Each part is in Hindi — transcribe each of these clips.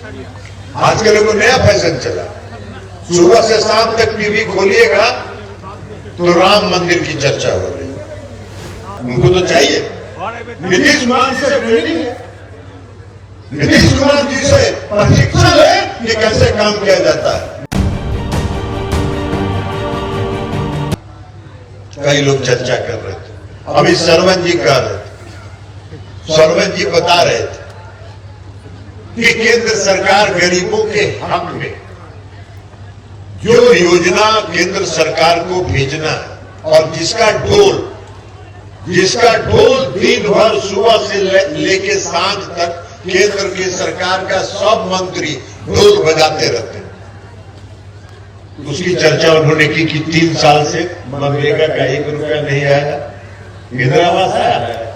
आजकल को नया फैशन चला, सुबह से शाम तक टीवी खोलिएगा तो राम मंदिर की चर्चा हो रही है। उनको तो चाहिए नीतीश कुमार से ट्रेनिंग है, नीतीश कुमार जी से प्रशिक्षण है कि कैसे काम किया जाता है। कई लोग चर्चा कर रहे थे, अभी सरवन जी कह रहे थे, सरवन जी बता रहे थे कि केंद्र सरकार गरीबों के हक में जो योजना केंद्र सरकार को भेजना है और जिसका ढोल दिन भर सुबह से लेके सांझ तक केंद्र की सरकार का सब मंत्री ढोल बजाते रहते हैं। उसकी चर्चा उन्होंने की कि 3 साल से मनरेगा का 1 रुपया नहीं आया, इंदिरा आवास आया है,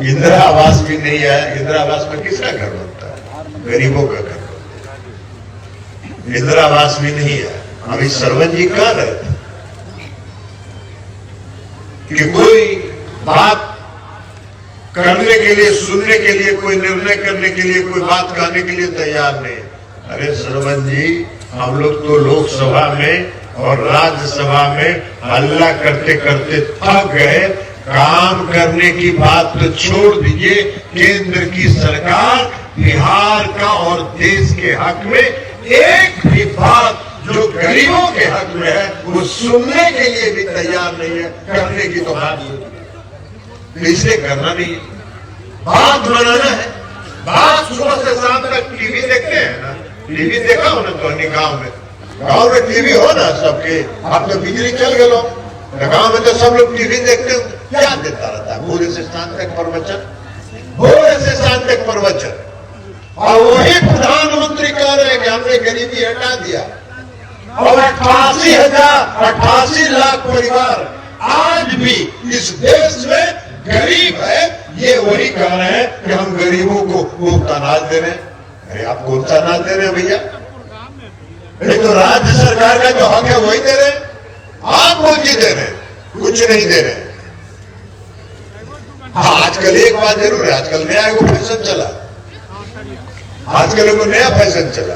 इंदिरा आवास भी नहीं आया। इंदिरा आवास में किसका घर बनता है? गरीबों का घर बनता है। इंदिरा आवास भी नहीं है। अभी सरवन जी कह रहे थे कि कोई बात करने के लिए, सुनने के लिए, कोई निर्णय करने के लिए, कोई बात कहने के लिए तैयार नहीं। अरे सरवन जी, हम लोग तो लोकसभा में और राज्यसभा में हल्ला करते करते थक गए। काम करने की बात तो छोड़ दीजिए, केंद्र की सरकार बिहार का और देश के हक में एक भी बात जो गरीबों के हक में है वो सुनने के लिए भी तैयार नहीं है। करने की तो बात इसलिए करना नहीं है, बात बनाना है। बात सुबह से शाम तक टीवी देखते हैं ना, टीवी देखा हो ना तो गांव में टीवी हो ना सबके। अब तो बिजली चल गए, गांव में तो सब लोग टीवी देखते हो। क्या देता रहता है भोरे से शाम तक प्रवचन, भोरे से शाम तक प्रवचन। और वही प्रधानमंत्री कह रहे हैं कि हमने गरीबी हटा दिया और 88 लाख परिवार आज भी इस देश में गरीब है। ये वही कह रहे हैं कि हम गरीबों को मुफ्त अनाज दे रहे हैं। अरे आप कौन सा अनाज दे रहे हैं भैया? अरे तो राज्य सरकार का जो हक है वही दे रहे हैं, आप कौन सी दे रहे हैं? कुछ नहीं दे रहे हैं। हाँ, आजकल एक बात जरूर है, आजकल नया एगो फैशन चला, आजकल एगो नया फैशन चला,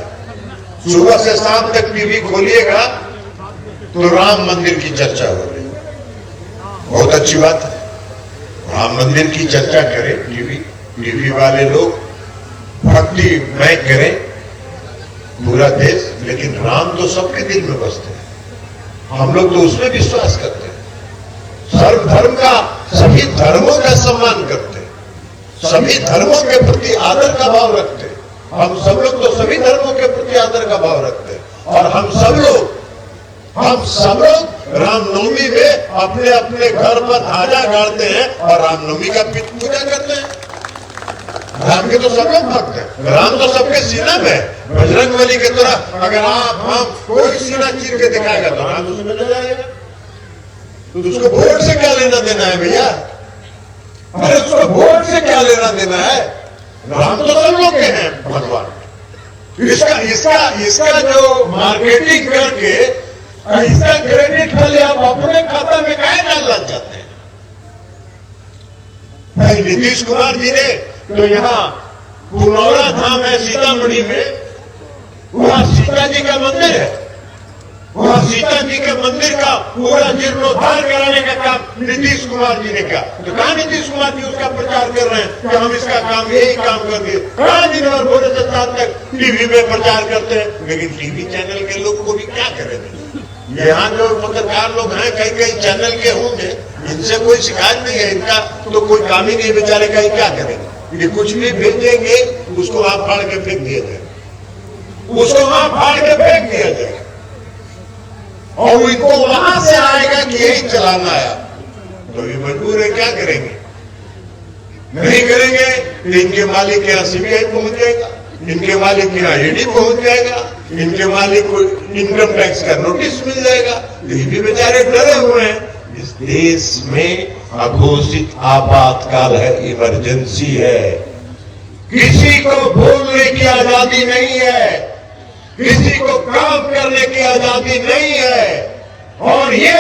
सुबह से शाम तक टीवी खोलिएगा तो राम मंदिर की चर्चा हो रही है। बहुत अच्छी बात है, राम मंदिर की चर्चा करें, टीवी वाले लोग भक्ति में करें पूरा देश, लेकिन राम तो सबके दिल में बसते हैं। हम लोग तो उसमें विश्वास करते हैं, सर्वधर्म का, सभी धर्मों का सम्मान करते हैं, सभी धर्मों के प्रति आदर का भाव रखते हैं। हम सब लोग तो सभी धर्मों के प्रति आदर का भाव रखते हैं। और हम सब लोग रामनवमी में अपने अपने घर पर ध्वजा गाड़ते हैं और रामनवमी का पूजा करते हैं। राम के तो सब लोग भक्त हैं, राम तो सबके सीना में है। बजरंगबली की तरह अगर हम कोई सीना चीर के दिखाएगा तो राम उसमें मिल जाएगा। तो उसको वोट से क्या लेना देना है भैया? अरे उसको वोट से क्या लेना देना है? राम तो सब लोग के हैं भगवान। इसका जो मार्केटिंग करके इसका क्रेडिट खाली आप अपने खाता में काहे डालना चाहते हैं? भाई नीतीश कुमार जी ने तो यहाँ पुनौरा धाम है सीतामढ़ी में, वहां सीता जी का मंदिर है, वहां सीता जी के मंदिर का पूरा जीर्णोद्धार कराने का काम नीतीश कुमार जी ने किया। तो कहा नीतीश कुमार जी उसका प्रचार कर रहे हैं कि हम इसका काम, यही काम कर दिए। कहा दिन भर भोरे से शाम तक टीवी में प्रचार करते हैं, लेकिन टीवी चैनल के लोग को भी क्या करेंगे? यहाँ जो पत्रकार लोग हैं कई चैनल के होंगे, इनसे कोई शिकायत नहीं है, इनका तो कोई काम ही नहीं, बेचारे का क्या करेंगे? ये कुछ भी भेजेंगे उसको आप फाड़ के फेंक दिया जाए, उसको वहां फाड़ के फेंक दिया जाए और इनको वहां से आएगा कि यही चलाना आया। तो ये मजबूर है, क्या करेंगे? नहीं करेंगे तो इनके मालिक के यहाँ सीबीआई पहुंच जाएगा, इनके मालिक के यहाँ ईडी पहुंच जाएगा, इनके मालिक को इनकम टैक्स का नोटिस मिल जाएगा। ये भी बेचारे डरे हुए हैं। इस देश में अघोषित आपातकाल है, इमरजेंसी है। किसी को बोलने की आजादी नहीं है, किसी को काम करने की आजादी नहीं है। और ये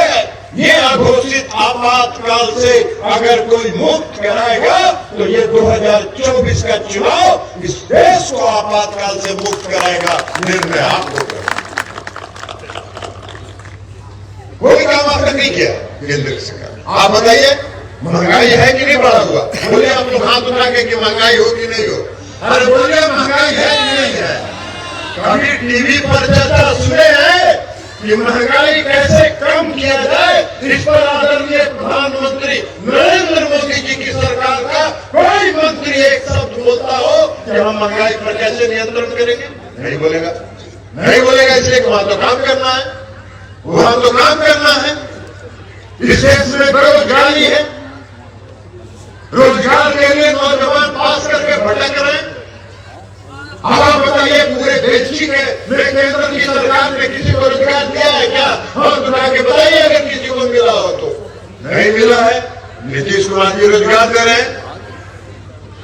ये अघोषित आपातकाल से अगर कोई मुक्त कराएगा तो ये 2024 का चुनाव इस देश को आपातकाल से मुक्त कराएगा। निर्णय आपको करना। कोई काम आपने नहीं किया केंद्र सरकार। आप बताइए महंगाई है कि नहीं बढ़ा हुआ? बोले आप लोग हाथ उठा के कि महंगाई हो कि नहीं हो? अरे बोले महंगाई है कि नहीं है? कभी टीवी पर चर्चा सुने हैं कि महंगाई कैसे कम किया जाए? इस पर आदरणीय प्रधानमंत्री नरेंद्र मोदी जी की सरकार का कोई मंत्री एक शब्द बोलता हो कि हम महंगाई पर कैसे नियंत्रण करेंगे? नहीं बोलेगा, नहीं बोलेगा। इसलिए वहां तो काम करना है, वहां तो काम करना है। इस देश में बेरोजगारी है, रोजगार के लिए नौजवान पास करके भटक रहे हैं। आप बताइए पूरे देश की केंद्र की सरकार ने किसी को रोजगार दिया है क्या? हाथ उठा के बताइए अगर किसी को मिला हो तो। नहीं मिला है। नीतीश कुमार जी रोजगार दे रहे हैं।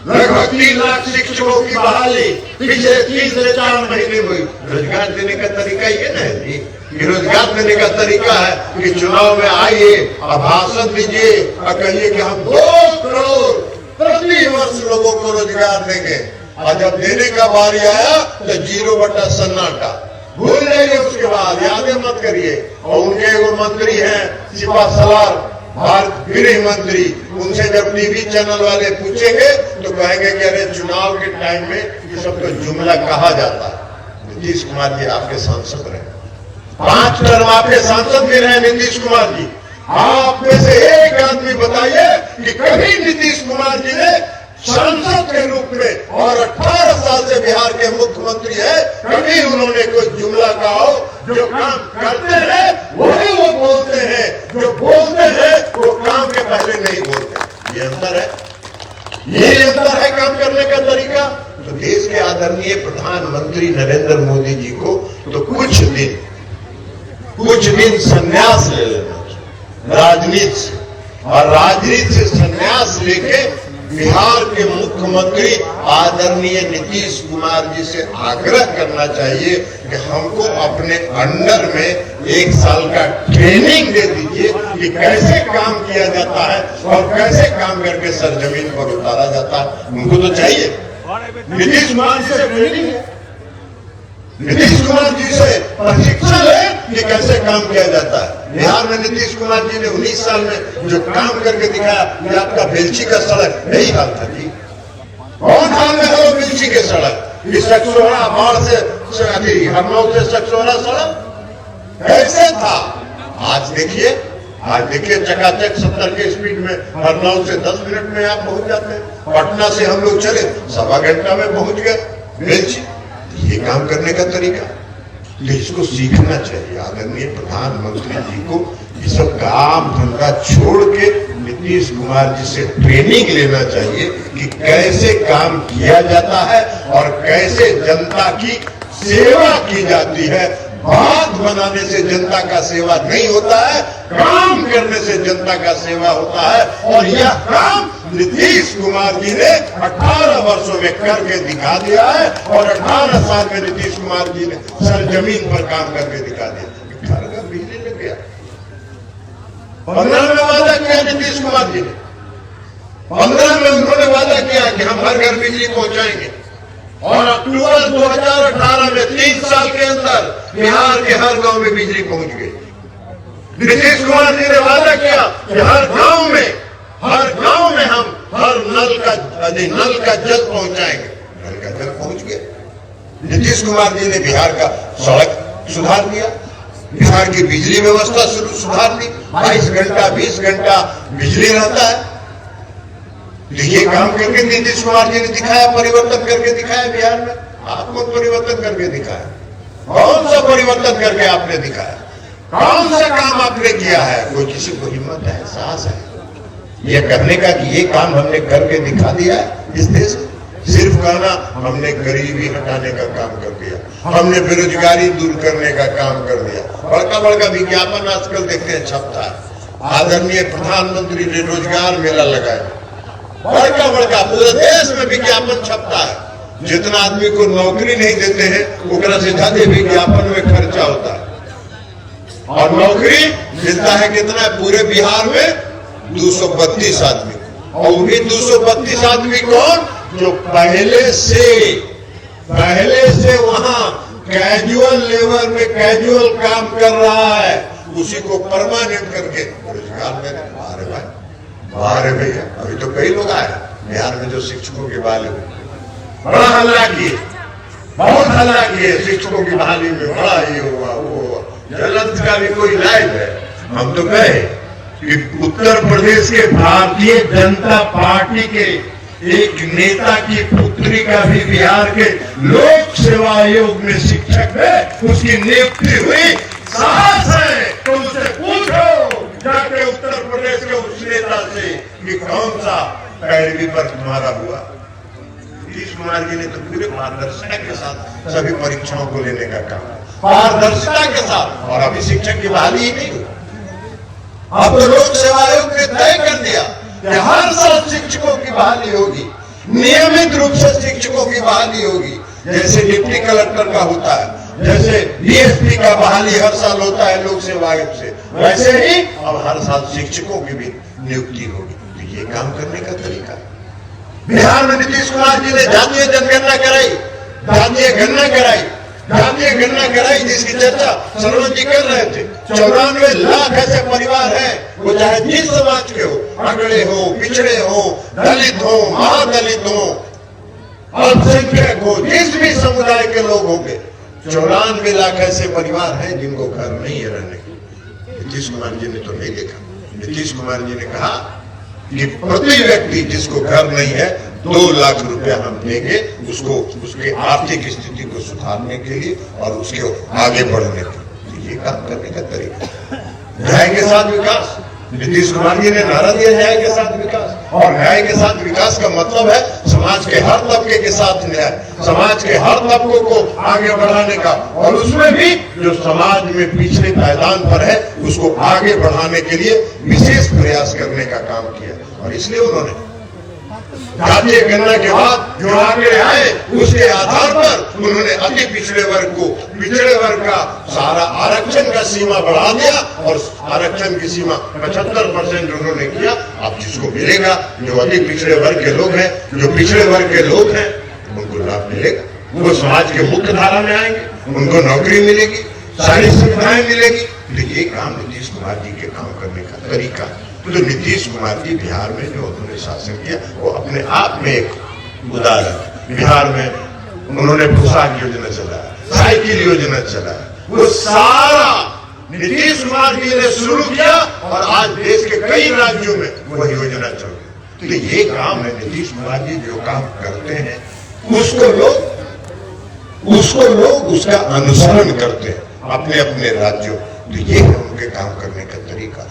लगभग 3 लाख शिक्षकों की बहाली पिछले 3 से 4 महीने में। रोजगार देने का तरीका ये ना है जी। रोजगार देने का तरीका है कि चुनाव में आइए और भाषण दीजिए और कहिए कि हम 2 करोड़ प्रति वर्ष लोगों को रोजगार देंगे, और जब देने का बारी आया तो 0 बटा सन्नाटा। भूल जाइए, उसके बाद यादें मत करिए। और उनके एगो मंत्री हैं सिपा सलार, भारत गृह मंत्री, उनसे जब टीवी चैनल वाले पूछेंगे तो कहेंगे कि अरे चुनाव के टाइम में ये सब तो जुमला कहा जाता है। नीतीश कुमार जी आपके सांसद रहे, 5 टर्म आपके सांसद भी रहे नीतीश कुमार जी। आप में से एक आदमी बताइए कि कभी नीतीश कुमार जी ने सांसद के रूप में, और 18 साल से बिहार के मुख्यमंत्री है, कभी उन्होंने कोई जुमला कहा हो? जो काम करते हैं वही वो बोलते हैं, जो बोलते हैं वो काम के पहले नहीं बोलते। ये अंतर है, ये अंतर है काम करने का तरीका। तो देश के आदरणीय प्रधानमंत्री नरेंद्र मोदी जी को तो कुछ दिन संन्यास ले लेना राजनीति से, और राजनीति से संन्यास लेके बिहार के मुख्यमंत्री आदरणीय नीतीश कुमार जी से आग्रह करना चाहिए कि हमको अपने अंडर में 1 साल का ट्रेनिंग दे दीजिए कि कैसे काम किया जाता है और कैसे काम करके सरजमीन पर उतारा जाता है। उनको तो चाहिए। नीतीश कुमार जी से ट्रेनिंग है, नीतीश कुमार जी से प्रशिक्षण है कि कैसे काम किया जाता है। बिहार में नीतीश कुमार जी ने 19 साल में जो काम करके दिखाया, ये आपका बेलची का सड़क यही हाल था जी। कौन हाल में है बेलची के सड़क? इस सकसोरा बाढ़ से हरनौल से सकसोरा सड़क कैसे था? आज देखिए चकाचक 70 के स्पीड में हरनौल से 10 मिनट में आप पहुंच जाते हैं। पटना से हम लोग चले 1.25 घंटा में पहुंच गए बेलची। ये काम करने का तरीका, तो इसको सीखना चाहिए आदरणीय प्रधानमंत्री जी को। ये सब काम धंधा छोड़ के नीतीश कुमार जी से ट्रेनिंग लेना चाहिए कि कैसे काम किया जाता है और कैसे जनता की सेवा की जाती है। बात बनाने से जनता का सेवा नहीं होता है, काम करने से जनता का सेवा होता है। और यह काम नीतीश कुमार जी ने 18 वर्षों में करके दिखा दिया है, और 18 साल में नीतीश कुमार जी ने सरजमीन पर काम करके दिखा दिया। घर घर बिजली लग गया। 15 में वादा किया नीतीश कुमार जी ने, 15 में उन्होंने वादा किया कि हम हर घर बिजली पहुंचाएंगे, और अक्टूबर 2018 में 3 साल के अंदर बिहार के हर गांव में बिजली पहुंच गई। नीतीश कुमार जी ने वादा किया कि हर गांव में हम हर नल का जल पहुंचाएंगे। नल का जल पहुंच गया। नीतीश कुमार जी ने बिहार का सड़क सुधार दिया, बिहार की बिजली व्यवस्था सुधार दी। 22 घंटा 20 घंटा बिजली रहता है। ये काम करके नीतीश कुमार जी ने दिखाया, परिवर्तन करके दिखाया बिहार में। आपको परिवर्तन करके दिखाया, कौन सा परिवर्तन करके आपने दिखाया? कौन सा काम आपने किया है? कोई किसी को हिम्मत है, साहस है ये करने का कि ये काम हमने करके दिखा दिया है इस देश में? सिर्फ कहना हमने गरीबी हटाने का काम कर दिया, हमने बेरोजगारी दूर करने का काम कर दिया। बड़का विज्ञापन आजकल देखते हैं छपता है। आदरणीय प्रधानमंत्री ने रोजगार मेला लगाया, बड़का पूरे देश में विज्ञापन छपता है। जितना आदमी को नौकरी नहीं देते हैं उतना से ज्यादा विज्ञापन में खर्चा होता है। और नौकरी मिलता है कितना पूरे बिहार में 232 आदमी को। और भी 232 आदमी कौन? जो पहले से वहां कैजुअल लेबर में कैजुअल काम कर रहा है, उसी को परमानेंट करके रोजगार में बाहर है भाई, बाहर है भैया। अभी तो कई लोग आए बिहार में जो शिक्षकों की बहाली हुई, बड़ा हल्ला किए, बहुत हल्ला किए शिक्षकों की बहाली में, बड़ा ये हुआ वो हुआ। जलंधर का भी कोई लाइव है। हम तो कहे कि उत्तर प्रदेश के भारतीय जनता पार्टी के एक नेता की पुत्री का भी बिहार के लोक सेवा आयोग में शिक्षक है, उसकी नियुक्ति हुई। साहस है तो उनसे पूछो जाके उत्तर प्रदेश के उस नेता से कि कौन सा पैरवी पर तुम्हारा हुआ। नीतीश कुमार जी ने तो पूरे पारदर्शिता के साथ सभी परीक्षाओं को लेने का काम, पारदर्शिता के साथ। और अभी शिक्षक की बहाली ही नहीं हुई। अब तो लोक सेवा आयोग ने तय कर दिया कि हर साल शिक्षकों की बहाली होगी, नियमित रूप से शिक्षकों की बहाली होगी। जैसे डिप्टी कलेक्टर का होता है, जैसे डीएसपी का बहाली हर साल होता है लोक सेवा आयोग से, वैसे ही अब हर साल शिक्षकों की भी नियुक्ति होगी। तो ये काम करने का तरीका है। बिहार में नीतीश कुमार जी ने जातीय जनगणना कराई, जातीय गणना कराई जिसकी चर्चा सरवन जी कर रहे थे। 94 लाख ऐसे परिवार हैं, वो चाहे जिस समाज के हो, अगड़े हो, पिछड़े हो, दलित हो, महादलित हो, अल्पसंख्यक हो, जिस भी समुदाय के लोग होंगे, 94 लाख ऐसे परिवार हैं जिनको घर नहीं है रहने के। नीतीश कुमार जी ने तो नहीं देखा। नीतीश कुमार जी ने कहा कि प्रति व्यक्ति जिसको घर नहीं है 2 लाख रुपया हम देंगे, उसको उसके आर्थिक स्थिति को सुधारने के लिए और उसके आगे बढ़ने के लिए। ये काम करने का तरीका न्याय के साथ विकास। नीतीश कुमार जी ने नारा दिया न्याय के साथ विकास, और न्याय के साथ विकास का मतलब है समाज के हर तबके के साथ न्याय, समाज के हर तबकों को आगे बढ़ाने का, और उसमें भी जो समाज में पिछले पायदान पर है उसको आगे बढ़ाने के लिए विशेष प्रयास करने का काम किया। और इसलिए उन्होंने जातीय गणना के बाद जो आंकड़े आए उसके आधार पर उन्होंने अति पिछड़े वर्ग को, पिछड़े वर्ग का सारा आरक्षण का सीमा बढ़ा दिया, और आरक्षण की सीमा 75% उन्होंने किया। अब जिसको मिलेगा, जो अति पिछड़े वर्ग के लोग हैं, जो पिछड़े वर्ग के लोग हैं, उनको लाभ मिलेगा, वो समाज के मुख्य धारा में आएंगे, उनको नौकरी मिलेगी, सारी सुविधाएं मिलेगी। तो ये काम नीतीश कुमार जी के काम करने का तरीका। तो नीतीश कुमार जी बिहार में जो उन्होंने शासन किया वो अपने आप में एक उदाहरण। बिहार में उन्होंने पोशाक योजना चलाया, साइकिल योजना चलाया, वो सारा नीतीश कुमार जी ने शुरू किया, और आज देश के कई राज्यों में वह योजना चल रही। तो ये काम है नीतीश कुमार जी जो काम करते हैं उसको लोग उसका अनुसरण करते हैं अपने अपने राज्यों। तो ये है उनके काम करने का तरीका।